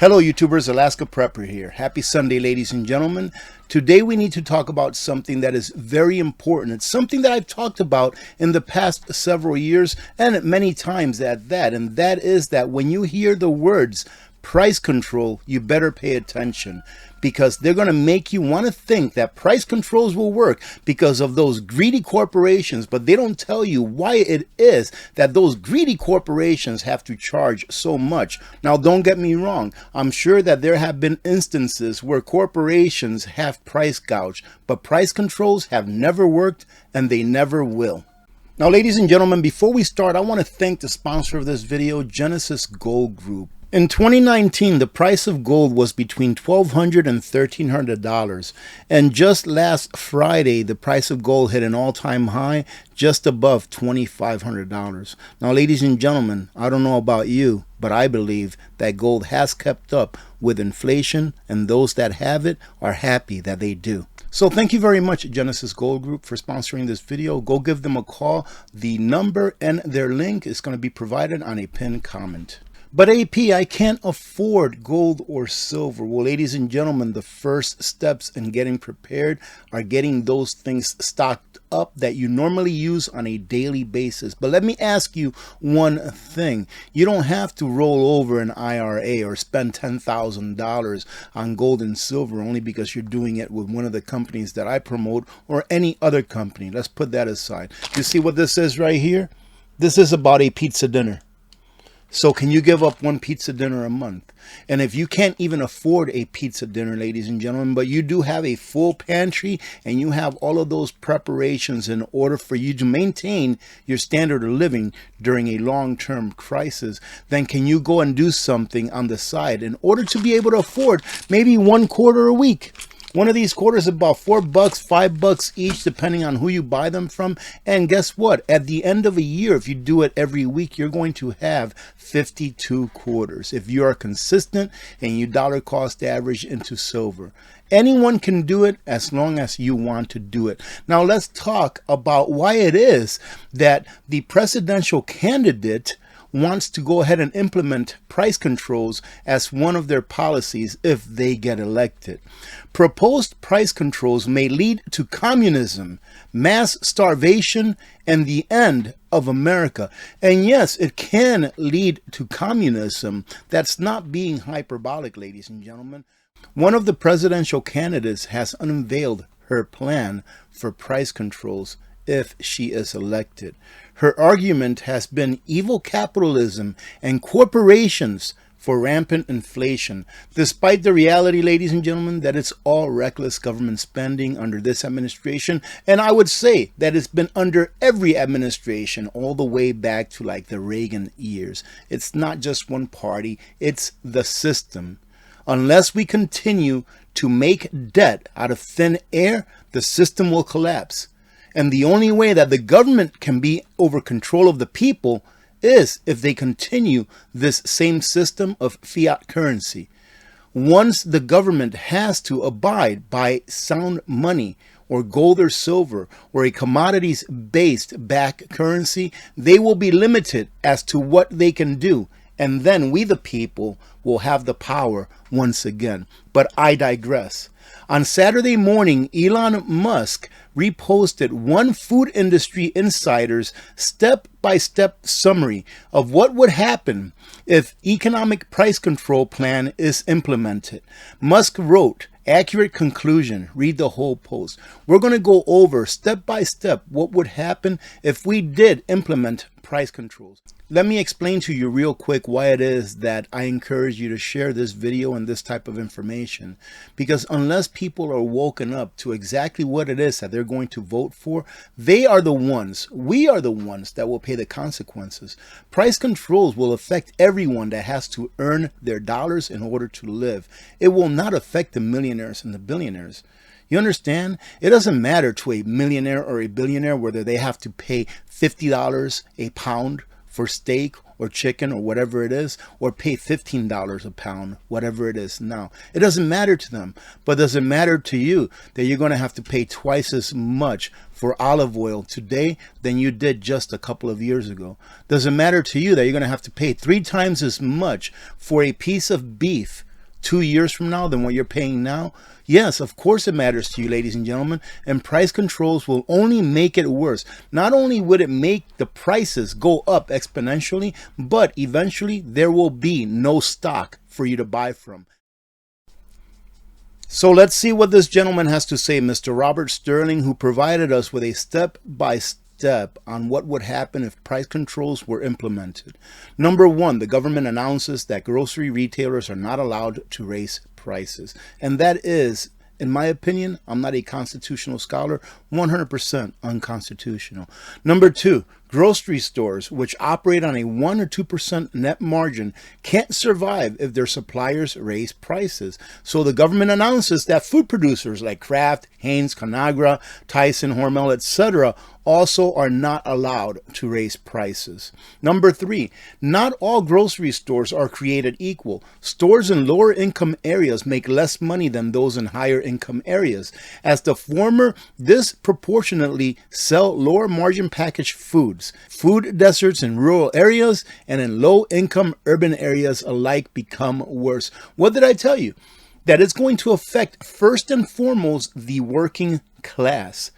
Hello YouTubers, Alaska Prepper here. Happy Sunday, ladies and gentlemen. Today we need to talk about something that is very important. It's something that I've talked about in the past several years and many times at that. And that is that when you hear the words price control, you better pay attention, because they're going to make you want to think that price controls will work because of those greedy corporations, but they don't tell you why it is that those greedy corporations have to charge so much. Now, don't get me wrong. I'm sure that there have been instances where corporations have price gouged, but price controls have never worked and they never will. Now, ladies and gentlemen, before we start, I want to thank the sponsor of this video, Genesis Gold Group. In 2019, the price of gold was between $1,200 and $1,300. And just last Friday, the price of gold hit an all-time high just above $2,500. Now, ladies and gentlemen, I don't know about you, but I believe that gold has kept up with inflation, and those that have it are happy that they do. So thank you very much, Genesis Gold Group, for sponsoring this video. Go give them a call. The number and their link is going to be provided on a pinned comment. But AP, I can't afford gold or silver. Well, ladies and gentlemen, the first steps in getting prepared are getting those things stocked up that you normally use on a daily basis. But let me ask you one thing. You don't have to roll over an IRA or spend $10,000 on gold and silver only because you're doing it with one of the companies that I promote or any other company. Let's put that aside. You see what this is right here? This is about a pizza dinner. So can you give up one pizza dinner a month? And if you can't even afford a pizza dinner, ladies and gentlemen, but you do have a full pantry and you have all of those preparations in order for you to maintain your standard of living during a long-term crisis, then can you go and do something on the side in order to be able to afford maybe one quarter a week? One of these quarters is about $4, $5 each, depending on who you buy them from. And guess what? At the end of a year, if you do it every week, you're going to have 52 quarters. If you are consistent and you dollar cost average into silver. Anyone can do it as long as you want to do it. Now let's talk about why it is that the presidential candidate wants to go ahead and implement price controls as one of their policies if they get elected. Proposed price controls may lead to communism, mass starvation, and the end of America. And yes, it can lead to communism. That's not being hyperbolic, ladies and gentlemen. One of the presidential candidates has unveiled her plan for price controls if she is elected. Her argument has been evil capitalism and corporations for rampant inflation, despite the reality, ladies and gentlemen, that it's all reckless government spending under this administration. And I would say that it's been under every administration all the way back to like the Reagan years. It's not just one party, it's the system. Unless we continue to make debt out of thin air, the system will collapse. And the only way that the government can be over control of the people is if they continue this same system of fiat currency. Once the government has to abide by sound money or gold or silver or a commodities-based back currency, they will be limited as to what they can do. And then we, the people, will have the power once again. But I digress. On Saturday morning, Elon Musk reposted one food industry insider's step-by-step summary of what would happen if economic price control plan is implemented. Musk wrote, accurate conclusion. Read the whole post. We're going to go over step by step what would happen if we did implement price controls. Let me explain to you real quick why it is that I encourage you to share this video and this type of information. Because unless people are woken up to exactly what it is that they're going to vote for, they are the ones, we are the ones that will pay the consequences. Price controls will affect everyone that has to earn their dollars in order to live. It will not affect the millionaires and the billionaires. You understand? It doesn't matter to a millionaire or a billionaire whether they have to pay $50 a pound for steak or chicken or whatever it is, or pay $15 a pound, whatever it is now. It doesn't matter to them. But does it matter to you that you're going to have to pay twice as much for olive oil today than you did just a couple of years ago? Does it matter to you that you're going to have to pay 3 times as much for a piece of beef 2 years from now than what you're paying now? Yes, of course it matters to you, ladies and gentlemen, and price controls will only make it worse. Not only would it make the prices go up exponentially, but eventually there will be no stock for you to buy from. So let's see what this gentleman has to say, Mr. Robert Sterling, who provided us with a step-by-step on what would happen if price controls were implemented. Number one, the government announces that grocery retailers are not allowed to raise prices. And that is, in my opinion, I'm not a constitutional scholar, 100% unconstitutional. Number two, grocery stores, which operate on a 1 or 2% net margin, can't survive if their suppliers raise prices. So the government announces that food producers like Kraft, Heinz, Conagra, Tyson, Hormel, etc. also are not allowed to raise prices. Number three, not all grocery stores are created equal. Stores in lower income areas make less money than those in higher income areas. As the former disproportionately sell lower margin packaged foods. Food deserts in rural areas and in low income urban areas alike become worse. What did I tell you? That it's going to affect first and foremost the working class.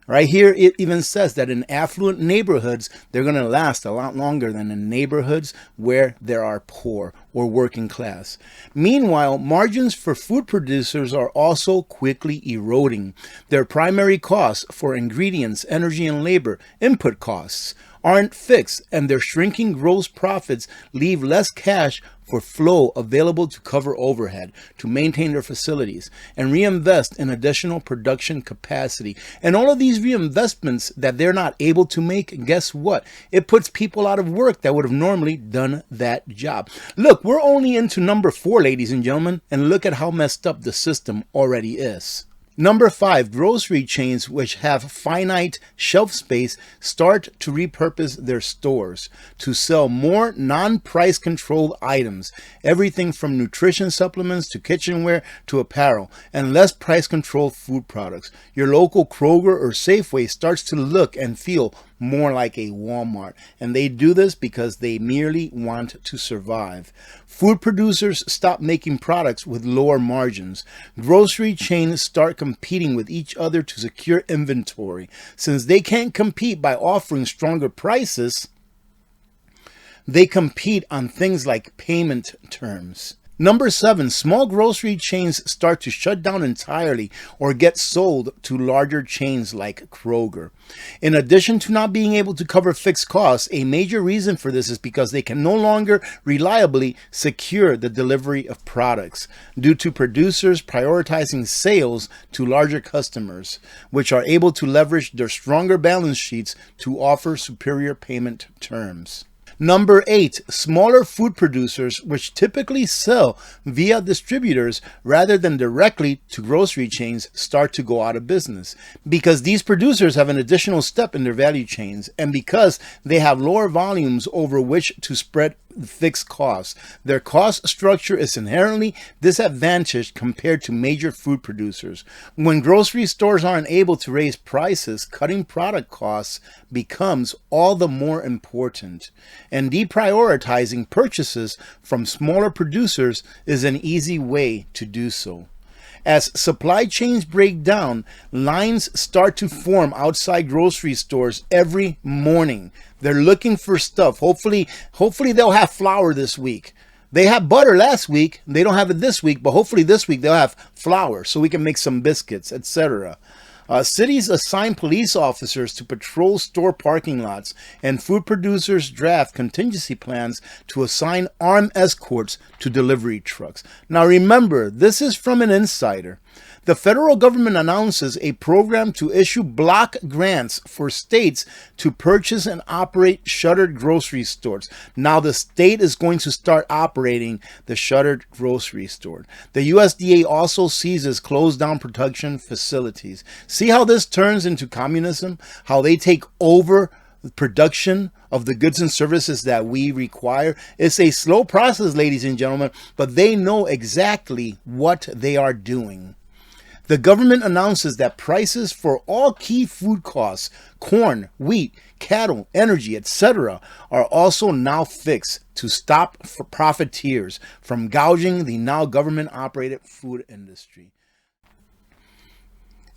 Right here, it even says that in affluent neighborhoods, they're going to last a lot longer than in neighborhoods where there are poor or working class. Meanwhile, margins for food producers are also quickly eroding. Their primary costs for ingredients, energy, and labor, input costs, aren't fixed, and their shrinking gross profits leave less cash for flow available to cover overhead, to maintain their facilities, and reinvest in additional production capacity. And all of these reinvestments that they're not able to make, guess what? It puts people out of work that would have normally done that job. Look, we're only into number 4, ladies and gentlemen, and look at how messed up the system already is. Number 5, grocery chains which have finite shelf space start to repurpose their stores to sell more non-price controlled items, everything from nutrition supplements to kitchenware to apparel, and less price controlled food products. Your local Kroger or Safeway starts to look and feel more like a Walmart, and they do this because they merely want to survive. Food producers stop making products with lower margins. Grocery chains start competing with each other to secure inventory. Since they can't compete by offering stronger prices, they compete on things like payment terms. Number 7, small grocery chains start to shut down entirely or get sold to larger chains like Kroger. In addition to not being able to cover fixed costs, a major reason for this is because they can no longer reliably secure the delivery of products due to producers prioritizing sales to larger customers, which are able to leverage their stronger balance sheets to offer superior payment terms. Number 8, smaller food producers, which typically sell via distributors rather than directly to grocery chains, start to go out of business because these producers have an additional step in their value chains and because they have lower volumes over which to spread fixed costs. Their cost structure is inherently disadvantaged compared to major food producers. When grocery stores aren't able to raise prices, cutting product costs becomes all the more important. And deprioritizing purchases from smaller producers is an easy way to do so. As supply chains break down, lines start to form outside grocery stores every morning. They're looking for stuff. Hopefully they'll have flour this week. They had butter last week. They don't have it this week, but hopefully this week they'll have flour so we can make some biscuits, etc. Cities assign police officers to patrol store parking lots, and food producers draft contingency plans to assign armed escorts to delivery trucks. Now remember, this is from an insider. The federal government announces a program to issue block grants for states to purchase and operate shuttered grocery stores. Now the state is going to start operating the shuttered grocery store. The USDA also seizes closed down production facilities. See how this turns into communism? How they take over production of the goods and services that we require? It's a slow process, ladies and gentlemen, but they know exactly what they are doing. The government announces that prices for all key food costs, corn, wheat, cattle, energy, etc. are also now fixed to stop profiteers from gouging the now government-operated food industry.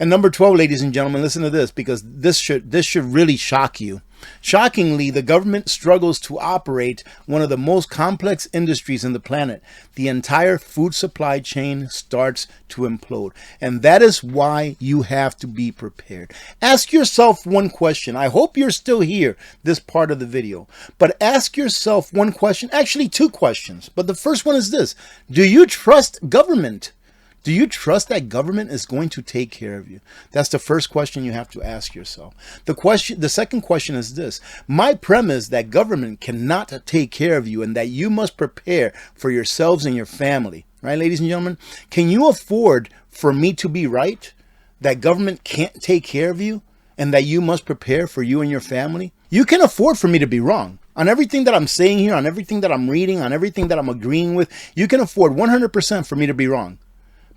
And number 12, ladies and gentlemen, listen to this, because this should really shock you. Shockingly, the government struggles to operate one of the most complex industries in the planet. The entire food supply chain starts to implode. And that is why you have to be prepared. Ask yourself one question. I hope you're still here, this part of the video. But ask yourself one question, actually two questions. But the first one is this: do you trust government? Do you trust that government is going to take care of you? That's the first question you have to ask yourself. The second question is this: my premise that government cannot take care of you and that you must prepare for yourselves and your family. Right, ladies and gentlemen? Can you afford for me to be right? That government can't take care of you and that you must prepare for you and your family? You can afford for me to be wrong. On everything that I'm saying here, on everything that I'm reading, on everything that I'm agreeing with, you can afford 100% for me to be wrong.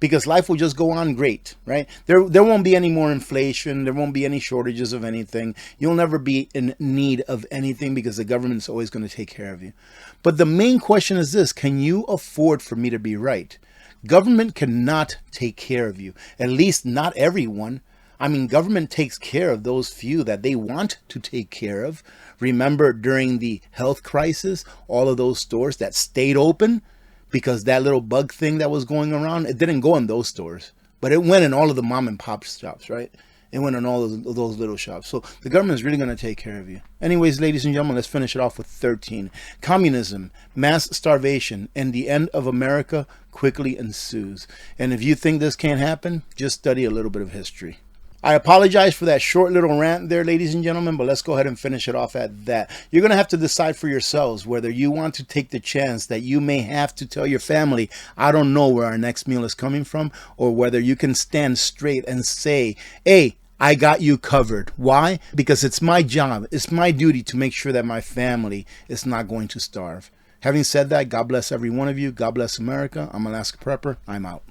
Because life will just go on great, right? There won't be any more inflation. There won't be any shortages of anything. You'll never be in need of anything because the government's always going to take care of you. But the main question is this: can you afford for me to be right? Government cannot take care of you, at least not everyone. I mean, government takes care of those few that they want to take care of. Remember, during the health crisis, all of those stores that stayed open, because that little bug thing that was going around, it didn't go in those stores, but it went in all of the mom and pop shops, right? It went in all of those little shops. So the government is really going to take care of you. Anyways, ladies and gentlemen, let's finish it off with 13. Communism, mass starvation, and the end of America quickly ensues. And if you think this can't happen, just study a little bit of history. I apologize for that short little rant there, ladies and gentlemen, but let's go ahead and finish it off at that. You're going to have to decide for yourselves whether you want to take the chance that you may have to tell your family, I don't know where our next meal is coming from, or whether you can stand straight and say, hey, I got you covered. Why? Because it's my job, it's my duty to make sure that my family is not going to starve. Having said that, God bless every one of you. God bless America. I'm Alaska Prepper. I'm out.